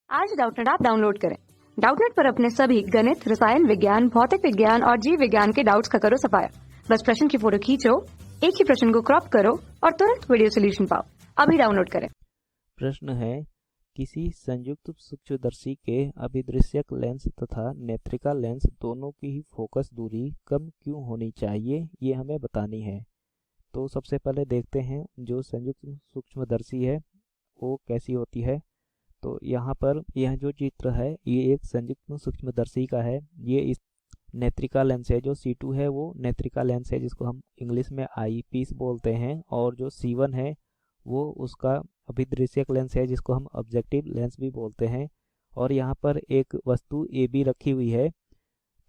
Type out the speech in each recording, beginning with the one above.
आज Doubtnut app download करें। Doubtnut पर अपने सभी गणित, रसायन विज्ञान, भौतिक विज्ञान और जीव विज्ञान के डाउट्स का करो सफाया। बस प्रश्न की फोटो खींचो, एक ही प्रश्न को क्रॉप करो और तुरंत वीडियो सोल्यूशन पाओ। अभी डाउनलोड करें। प्रश्न है, किसी संयुक्त सूक्ष्मदर्शी के अभिदृश्यक लेंस तथा नेत्रिका लेंस दोनों की ही फोकस दूरी कम क्यों होनी चाहिए, ये हमें बतानी है। तो सबसे पहले देखते हैं जो संयुक्त सूक्ष्मदर्शी है वो कैसी होती है। तो यहाँ पर यह जो चित्र है ये एक संयुक्त सूक्ष्मदर्शी का है। ये इस नेत्रिका लेंस है, जो C2 है वो नेत्रिका लेंस है जिसको हम इंग्लिश में आई पीस बोलते हैं, और जो C1 है वो उसका अभिदृश्यक लेंस है जिसको हम ऑब्जेक्टिव लेंस भी बोलते हैं। और यहाँ पर एक वस्तु AB रखी हुई है।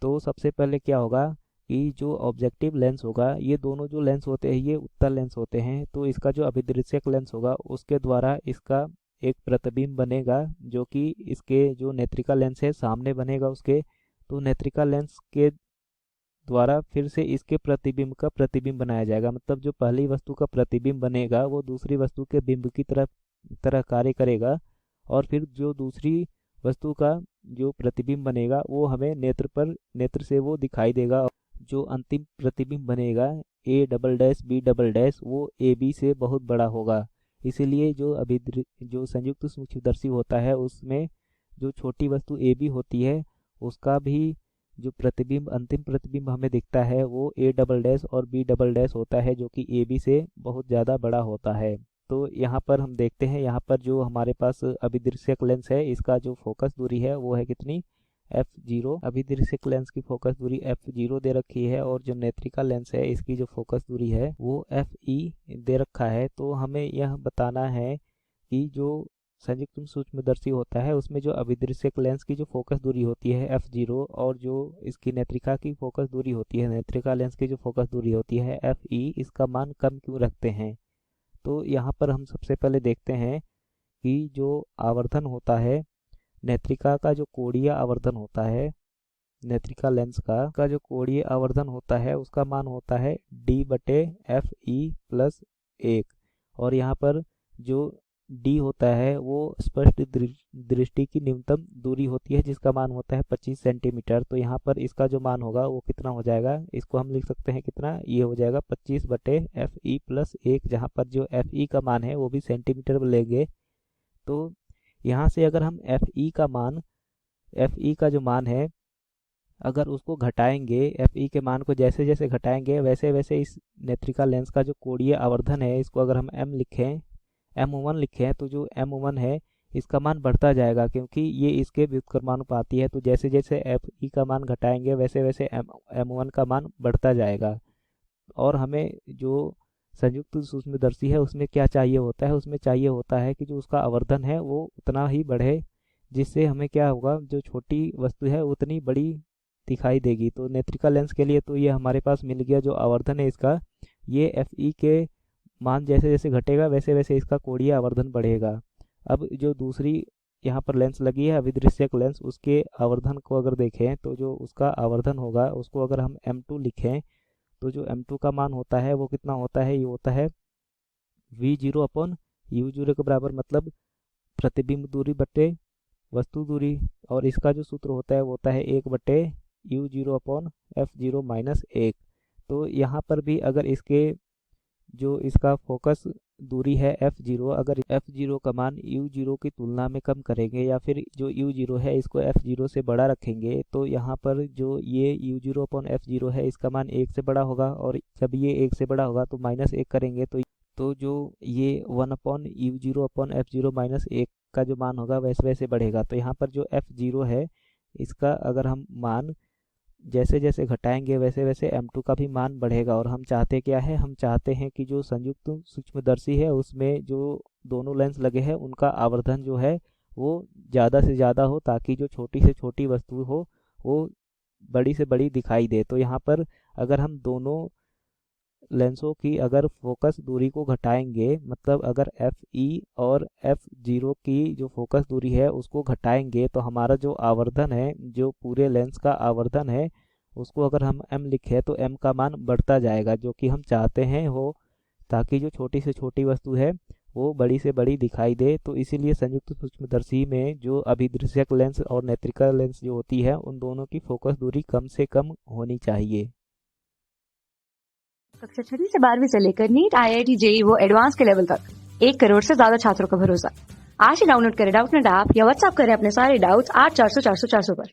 तो सबसे पहले क्या होगा कि जो ऑब्जेक्टिव लेंस होगा, ये दोनों जो लेंस होते हैं ये उत्तल लेंस होते हैं। तो इसका जो अभिदृश्यक लेंस होगा उसके द्वारा इसका एक प्रतिबिंब बनेगा जो कि इसके जो नेत्रिका लेंस है सामने बनेगा उसके। तो नेत्रिका लेंस के द्वारा फिर से इसके प्रतिबिंब का प्रतिबिंब बनाया जाएगा। मतलब जो पहली वस्तु का प्रतिबिंब बनेगा वो दूसरी वस्तु के बिंब की तरह कार्य करेगा, और फिर जो दूसरी वस्तु का जो प्रतिबिंब बनेगा वो हमें नेत्र से वो दिखाई देगा। जो अंतिम प्रतिबिंब बनेगा A double dash B double dash वो AB से बहुत बड़ा होगा। इसीलिए जो संयुक्त सूक्ष्मदर्शी होता है उसमें जो छोटी वस्तु AB होती है उसका भी जो प्रतिबिंब अंतिम प्रतिबिंब हमें दिखता है वो A डबल डैश और B डबल डैश होता है जो कि AB से बहुत ज़्यादा बड़ा होता है। तो यहाँ पर हम देखते हैं, यहाँ पर जो हमारे पास अभिदृश्यक लेंस है इसका जो फोकस दूरी है वो है कितनी, f0। अभिदृश्यक लेंस की फोकस दूरी f0 दे रखी है, और जो नेत्रिका लेंस है इसकी जो फोकस दूरी है वो fe दे रखा है। तो हमें यह बताना है कि जो संयुक्त सूक्ष्मदर्शी होता है उसमें जो अभिदृश्यक लेंस की जो फोकस दूरी होती है f0, और जो इसकी नेत्रिका की फोकस दूरी होती है, नेत्रिका लेंस की जो फोकस दूरी होती है fe, इसका मान कम क्यों रखते हैं। तो यहाँ पर हम सबसे पहले देखते हैं कि जो आवर्धन होता है नेत्रिका का, जो कोणीय आवर्धन होता है नेत्रिका लेंस का जो कोणीय आवर्धन होता है उसका मान होता है d/fe+1। और यहाँ पर जो d होता है वो स्पष्ट दृष्टि की न्यूनतम दूरी होती है जिसका मान होता है 25 सेंटीमीटर। तो यहाँ पर इसका जो मान होगा वो कितना हो जाएगा, इसको हम लिख सकते हैं कितना, ये हो जाएगा 25/fe+1, जहाँ पर जो fe का मान है वो भी सेंटीमीटर में लेंगे। तो यहाँ से अगर हम fe का जो मान है अगर उसको घटाएंगे, fe के मान को जैसे जैसे घटाएंगे वैसे वैसे इस नेत्रिका लेंस का जो कोणीय आवर्धन है इसको अगर हम m1 लिखें तो जो m1 है इसका मान बढ़ता जाएगा, क्योंकि ये इसके व्युत्क्रमानुपाती है। तो जैसे जैसे fe का मान घटाएंगे वैसे वैसे m1 का मान बढ़ता जाएगा। और हमें जो संयुक्त सूक्ष्मदर्शी है उसमें क्या चाहिए होता है, उसमें चाहिए होता है कि जो उसका आवर्धन है वो उतना ही बढ़े, जिससे हमें क्या होगा, जो छोटी वस्तु है उतनी बड़ी दिखाई देगी। तो नेत्रिका लेंस के लिए तो ये हमारे पास मिल गया जो आवर्धन है इसका, ये fe के मान जैसे जैसे घटेगा वैसे वैसे इसका कोणीय आवर्धन बढ़ेगा। अब जो दूसरी यहाँ पर लेंस लगी है अभिदृश्यक लेंस, उसके आवर्धन को अगर देखें तो जो उसका आवर्धन होगा उसको अगर हम m2 लिखें तो जो m2 का मान होता है वो कितना होता है, ये होता है v0/u0 के बराबर, मतलब प्रतिबिंब दूरी बटे वस्तु दूरी। और इसका जो सूत्र होता है वो होता है 1/u0/f0-1। तो यहाँ पर भी अगर जो इसका फोकस दूरी है f0, अगर f0 का मान u0 की तुलना में कम करेंगे या फिर जो u0 है इसको f0 से बड़ा रखेंगे, तो यहाँ पर जो ये u0/f0 है इसका मान 1 से बड़ा होगा, और जब ये 1 से बड़ा होगा तो -1 करेंगे तो जो ये 1/u0/f0-1 का जो मान होगा वैसे वैसे बढ़ेगा। तो यहाँ पर जो f0 है इसका अगर हम मान जैसे जैसे घटाएंगे वैसे वैसे m2 का भी मान बढ़ेगा। और हम चाहते क्या है, हम चाहते हैं कि जो संयुक्त सूक्ष्मदर्शी है उसमें जो दोनों लेंस लगे हैं उनका आवर्धन जो है वो ज़्यादा से ज़्यादा हो, ताकि जो छोटी से छोटी वस्तु हो वो बड़ी से बड़ी दिखाई दे। तो यहाँ पर अगर हम दोनों लेंसों की अगर फोकस दूरी को घटाएंगे, मतलब अगर fe और f0 की जो फोकस दूरी है उसको घटाएंगे, तो हमारा जो आवर्धन है, जो पूरे लेंस का आवर्धन है, उसको अगर हम m लिखें तो m का मान बढ़ता जाएगा, जो कि हम चाहते हैं हो, ताकि जो छोटी से छोटी वस्तु है वो बड़ी से बड़ी दिखाई दे। तो इसीलिए संयुक्त सूक्ष्मदर्शी में जो अभिदृश्यक लेंस और नेत्रिका लेंस जो होती है उन दोनों की फोकस दूरी कम से कम होनी चाहिए। कक्षा 6वीं से 12वीं से लेकर नीट, IIT, JEE वो एडवांस के लेवल तक 1 करोड़ से ज्यादा छात्रों का भरोसा। आज ही डाउनलोड करें डाउटनेट ऐप या व्हाट्सएप करें अपने सारे डाउट्स 8400 400 400 पर।